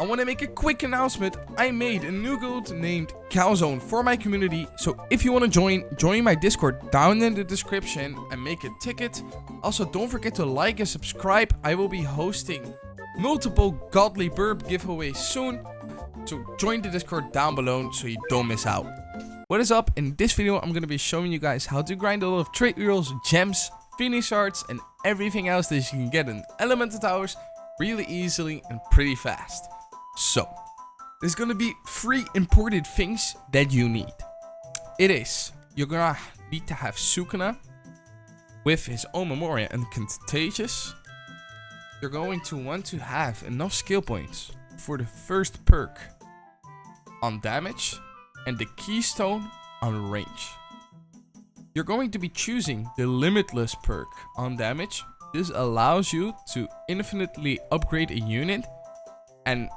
I want to make a quick announcement. I made a new guild named Calzone for my community. So if you want to join my Discord down in the description and make a ticket. Also, don't forget to like and subscribe. I will be hosting multiple godly burp giveaways soon. So join the Discord down below so you don't miss out. What is up? In this video, I'm going to be showing you guys how to grind a lot of trade rerolls, gems, Phoenix shards, and everything else that you can get in elemental towers really easily and pretty fast. So, there's gonna be 3 important things that you need. You're gonna need to have Sukuna with his own Memoria and Contagious. You're going to want to have enough skill points for the first perk on damage and the keystone on range. You're going to be choosing the limitless perk on damage. This allows you to infinitely upgrade a unit, and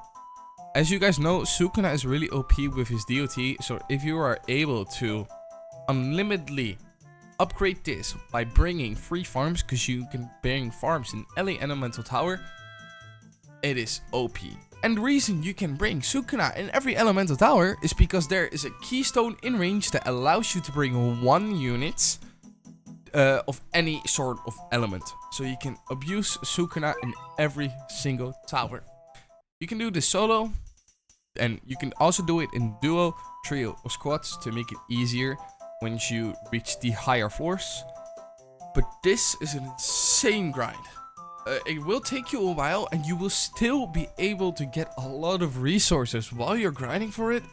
as you guys know, Sukuna is really OP with his DOT, so if you are able to unlimitedly upgrade this by bringing free farms, because you can bring farms in any elemental tower, it is OP. And the reason you can bring Sukuna in every elemental tower is because there is a keystone in range that allows you to bring 1 unit of any sort of element. So you can abuse Sukuna in every single tower. You can do this solo, and you can also do it in duo, trio, or squads to make it easier once you reach the higher floors. But this is an insane grind. It will take you a while, and you will still be able to get a lot of resources while you're grinding for it.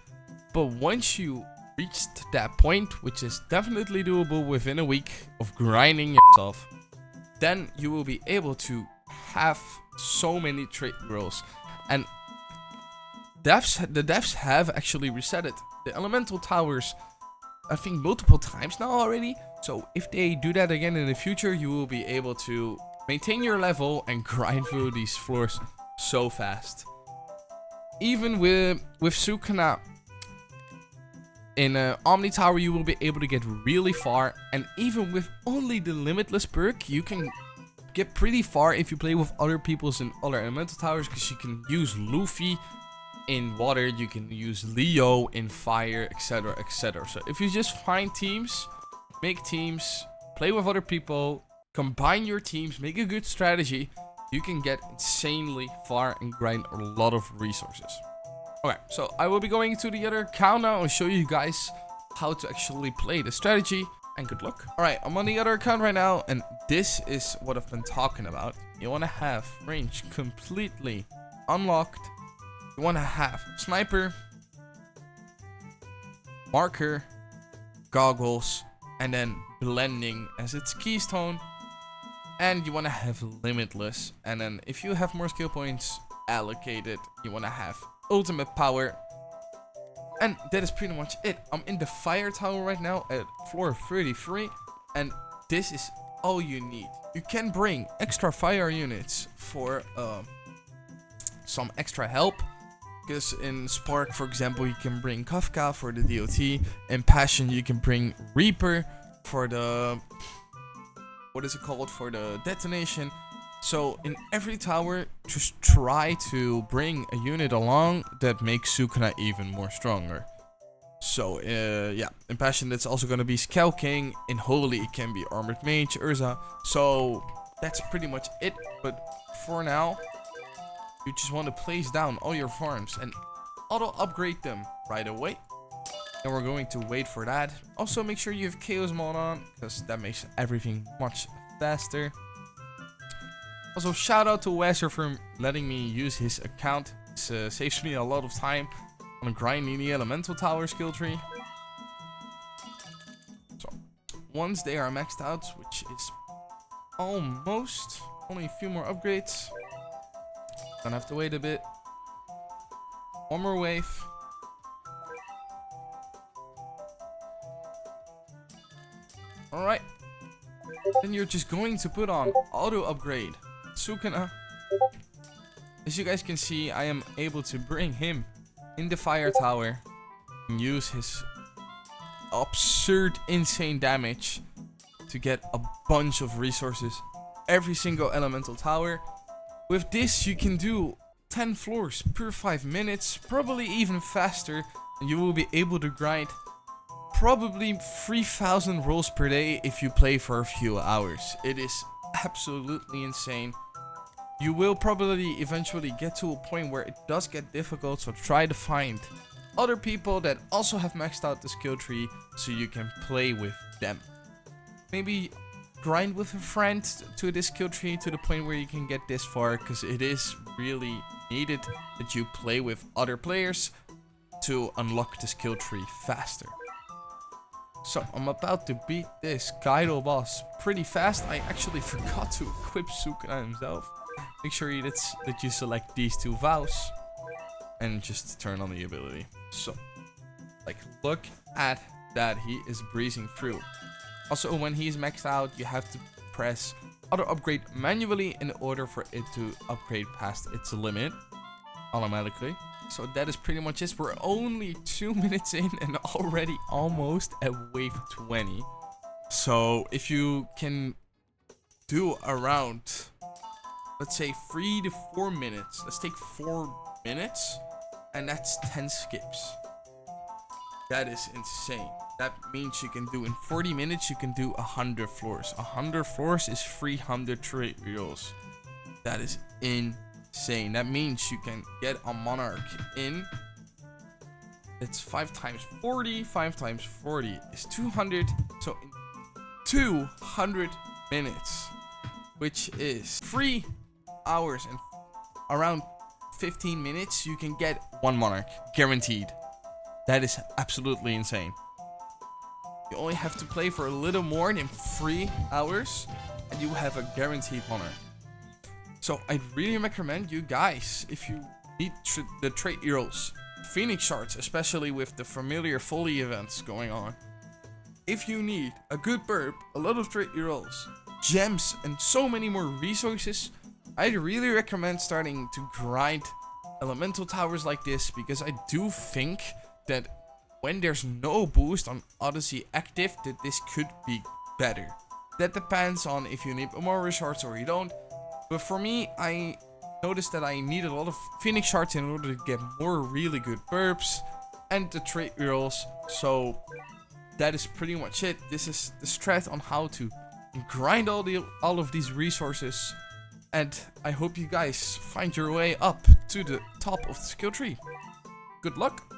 But once you reach that point, which is definitely doable within a week of grinding yourself, then you will be able to have so many trade rolls. And the devs have actually reset it. The elemental towers, I think multiple times now already. So if they do that again in the future, you will be able to maintain your level and grind through these floors so fast. Even with Sukuna in Omni Tower, you will be able to get really far. And even with only the limitless perk, you can get pretty far if you play with other people's in other elemental towers, because you can use Luffy in water, you can use Leo in fire, etc, etc. So if you just find teams, make teams, play with other people, combine your teams, make a good strategy, you can get insanely far and grind a lot of resources. Okay, so I will be going to the other account now and show you guys how to actually play the strategy, and good luck. Alright, I'm on the other account right now, and this is what I've been talking about. You want to have range completely unlocked. You want to have sniper, marker, goggles, and then blending as its keystone. And you want to have limitless, and then if you have more skill points allocated, you want to have ultimate power. And that is pretty much it. I'm in the fire tower right now at floor 33, and this is all you need. You can bring extra fire units for some extra help, because in Spark, for example, you can bring Kafka for the DOT. In Passion, you can bring Reaper for the, what is it called, for the detonation. So in every tower, just try to bring a unit along that makes Sukuna even more stronger. So yeah, in Passion that's also going to be Scout King. In Holy it can be Armored Mage, Urza. So that's pretty much it. But for now, you just want to place down all your farms and auto upgrade them right away. And we're going to wait for that. Also make sure you have Chaos Mod on, because that makes everything much faster. Also, shout out to Wesser for letting me use his account. This saves me a lot of time on grinding the elemental tower skill tree. So, once they are maxed out, which is almost, only a few more upgrades. Gonna have to wait a bit. One more wave. Alright. Then you're just going to put on auto upgrade Sukuna. As you guys can see, I am able to bring him in the fire tower and use his absurd, insane damage to get a bunch of resources every single elemental tower. With this, you can do 10 floors per 5 minutes, probably even faster, and you will be able to grind probably 3,000 rolls per day if you play for a few hours. It is absolutely insane. You will probably eventually get to a point where it does get difficult, so try to find other people that also have maxed out the skill tree so you can play with them. Maybe grind with a friend to this skill tree to the point where you can get this far, because it is really needed that you play with other players to unlock the skill tree faster. So I'm about to beat this Kaido boss pretty fast. I actually forgot to equip Sukuna himself. Make sure that you select these two vows and just turn on the ability. So, like, look at that. He is breezing through. Also, when he's maxed out, you have to press auto upgrade manually in order for it to upgrade past its limit automatically. So that is pretty much it. We're only 2 minutes in and already almost at wave 20. So if you can do around, let's say 3 to 4 minutes. Let's take 4 minutes, and that's 10 skips. That is insane. That means you can do in 40 minutes, you can do 100 floors. 100 floors is 300 trade reels. That is insane. That means you can get a monarch in. It's 5 times 40. 5 times 40 is 200. So in 200 minutes, which is 3 hours and around 15 minutes, you can get 1 monarch guaranteed. That is absolutely insane. You only have to play for a little more than 3 hours and you have a guaranteed monarch. So I really recommend you guys, if you need the trait heroes, Phoenix shards, especially with the familiar folly events going on. If you need a good burp, a lot of trait heroes, gems, and so many more resources, I really recommend starting to grind elemental towers like this, because I do think that when there's no boost on Odyssey active, that this could be better. That depends on if you need more resources or you don't. But for me, I noticed that I need a lot of Phoenix shards in order to get more really good burps and the trait rolls. So that is pretty much it. This is the strat on how to grind all of these resources. And I hope you guys find your way up to the top of the skill tree. Good luck.